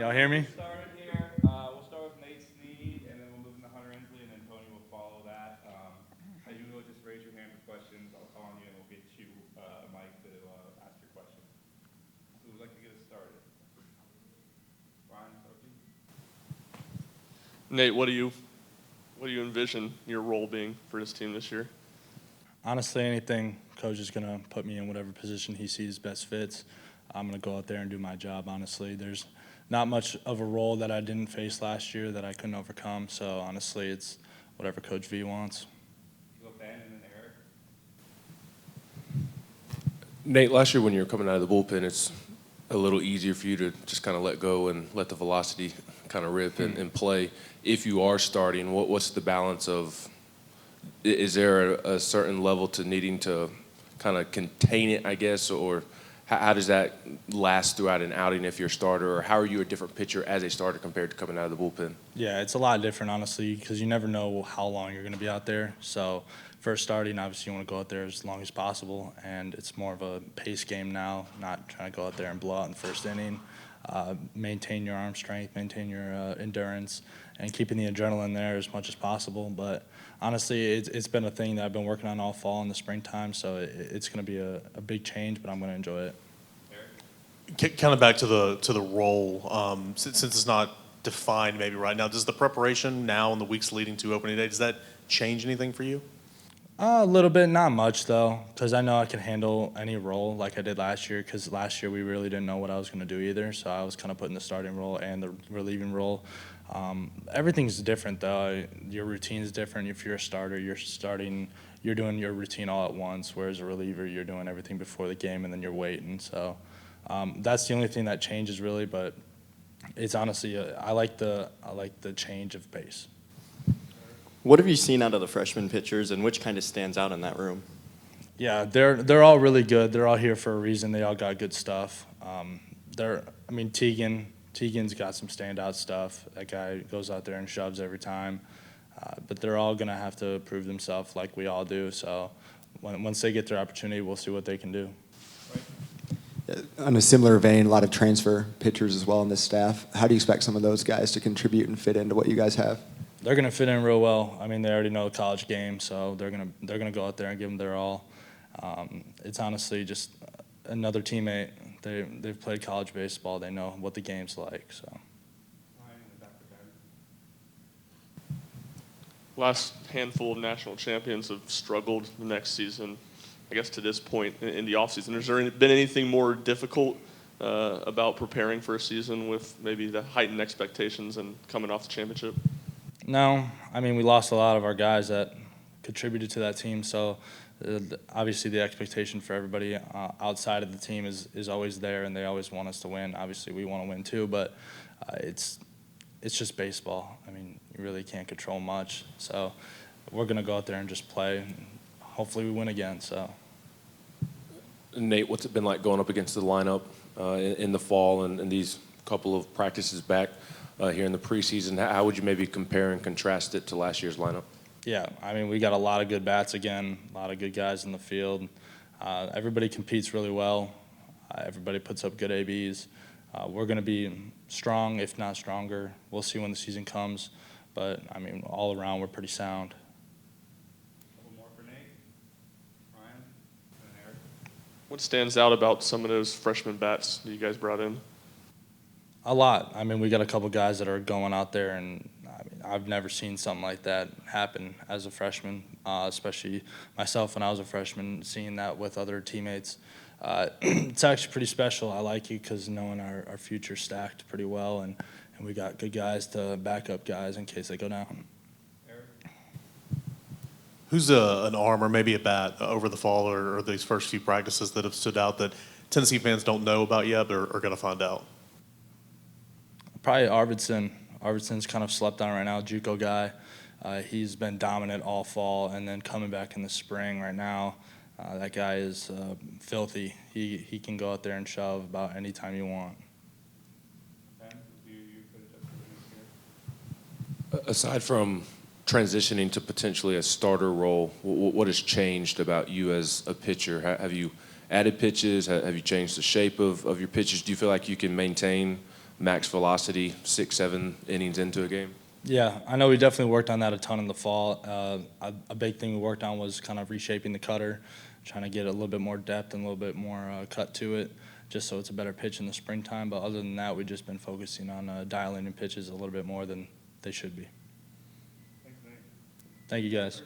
Y'all hear me? Started here. We'll start with Nate Snead, and then we'll move into Hunter Inslee, and then Tony will follow that. As usual, just raise your hand for questions. I'll call on you, and we'll get you a mic to ask your question. Who would like to get us started? Ryan, start with you. Nate, what do you envision your role being for this team this year? Honestly, anything coach is going to put me in whatever position he sees best fits. I'm going to go out there and do my job, honestly. There's not much of a role that I didn't face last year that I couldn't overcome. So, honestly, it's whatever Coach V wants. We'll go Ben and then Eric. Nate, last year when you were coming out of the bullpen, it's a little easier for you to just kind of let go and let the velocity kind of rip and play. If you are starting, what's the balance of – is there a certain level to needing to kind of contain it, I guess, or how does that last throughout an outing if you're a starter, or how are you a different pitcher as a starter compared to coming out of the bullpen? Yeah, it's a lot different, honestly, because you never know how long you're going to be out there. So, first starting, obviously, you want to go out there as long as possible, and it's more of a pace game now, not trying to go out there and blow out in the first inning. Maintain your arm strength, maintain your endurance, and keeping the adrenaline there as much as possible. But honestly, it's been a thing that I've been working on all fall in the springtime, so it's going to be a big change, but I'm going to enjoy it. Kind of back to the role, since it's not defined maybe right now, does the preparation now in the weeks leading to opening day, does that change anything for you? A little bit, not much though, because I know I can handle any role like I did last year, because last year we really didn't know what I was going to do either, so I was kind of put in the starting role and the relieving role. Everything's different though. Your routine's different. If you're a starter, you're doing your routine all at once, whereas a reliever, you're doing everything before the game and then you're waiting. So that's the only thing that changes really, but it's honestly, I like the change of pace. What have you seen out of the freshman pitchers, and which kind of stands out in that room? Yeah, they're all really good. They're all here for a reason. They all got good stuff. Tegan's got some standout stuff. That guy goes out there and shoves every time. But they're all going to have to prove themselves like we all do. So once they get their opportunity, we'll see what they can do. On a similar vein, a lot of transfer pitchers as well in this staff. How do you expect some of those guys to contribute and fit into what you guys have? They're going to fit in real well. I mean, they already know the college game, so they're gonna go out there and give them their all. It's honestly just another teammate. They've played college baseball. They know what the game's like. So. Last handful of national champions have struggled the next season, I guess, to this point in the offseason. Has there been anything more difficult about preparing for a season with maybe the heightened expectations and coming off the championship? No, I mean, we lost a lot of our guys that contributed to that team, so obviously the expectation for everybody outside of the team is always there, and they always want us to win. Obviously, we want to win too, but it's just baseball. I mean, you really can't control much, so we're going to go out there and just play, and hopefully we win again. So, Nate, what's it been like going up against the lineup in the fall and these couple of practices back here in the preseason? How would you maybe compare and contrast it to last year's lineup? Yeah, I mean, we got a lot of good bats again, a lot of good guys in the field. Everybody competes really well. Everybody puts up good ABs. We're going to be strong, if not stronger. We'll see when the season comes. But, I mean, all around, we're pretty sound. A couple more for Nate. Ryan, and then Eric. What stands out about some of those freshman bats that you guys brought in? A lot. I mean, we got a couple guys that are going out there, and I mean, I've never seen something like that happen as a freshman, especially myself when I was a freshman, seeing that with other teammates. It's actually pretty special. I like it because knowing our future stacked pretty well, and we got good guys to back up guys in case they go down. Eric. Who's an arm or maybe a bat over the fall or these first few practices that have stood out that Tennessee fans don't know about yet but are going to find out? Probably Arvidsson. Arvidsson's kind of slept on right now, JUCO guy. He's been dominant all fall, and then coming back in the spring right now, that guy is filthy. He can go out there and shove about any time you want. Ben, do you put it up for here? Aside from transitioning to potentially a starter role, what has changed about you as a pitcher? Have you added pitches? Have you changed the shape of your pitches? Do you feel like you can maintain max velocity 6-7 innings into a game? Yeah, I know we definitely worked on that a ton in the fall. A big thing we worked on was kind of reshaping the cutter, trying to get a little bit more depth and a little bit more cut to it, just so it's a better pitch in the springtime. But other than that, we've just been focusing on dialing in pitches a little bit more than they should be. Thanks, Nate. Thank you, guys.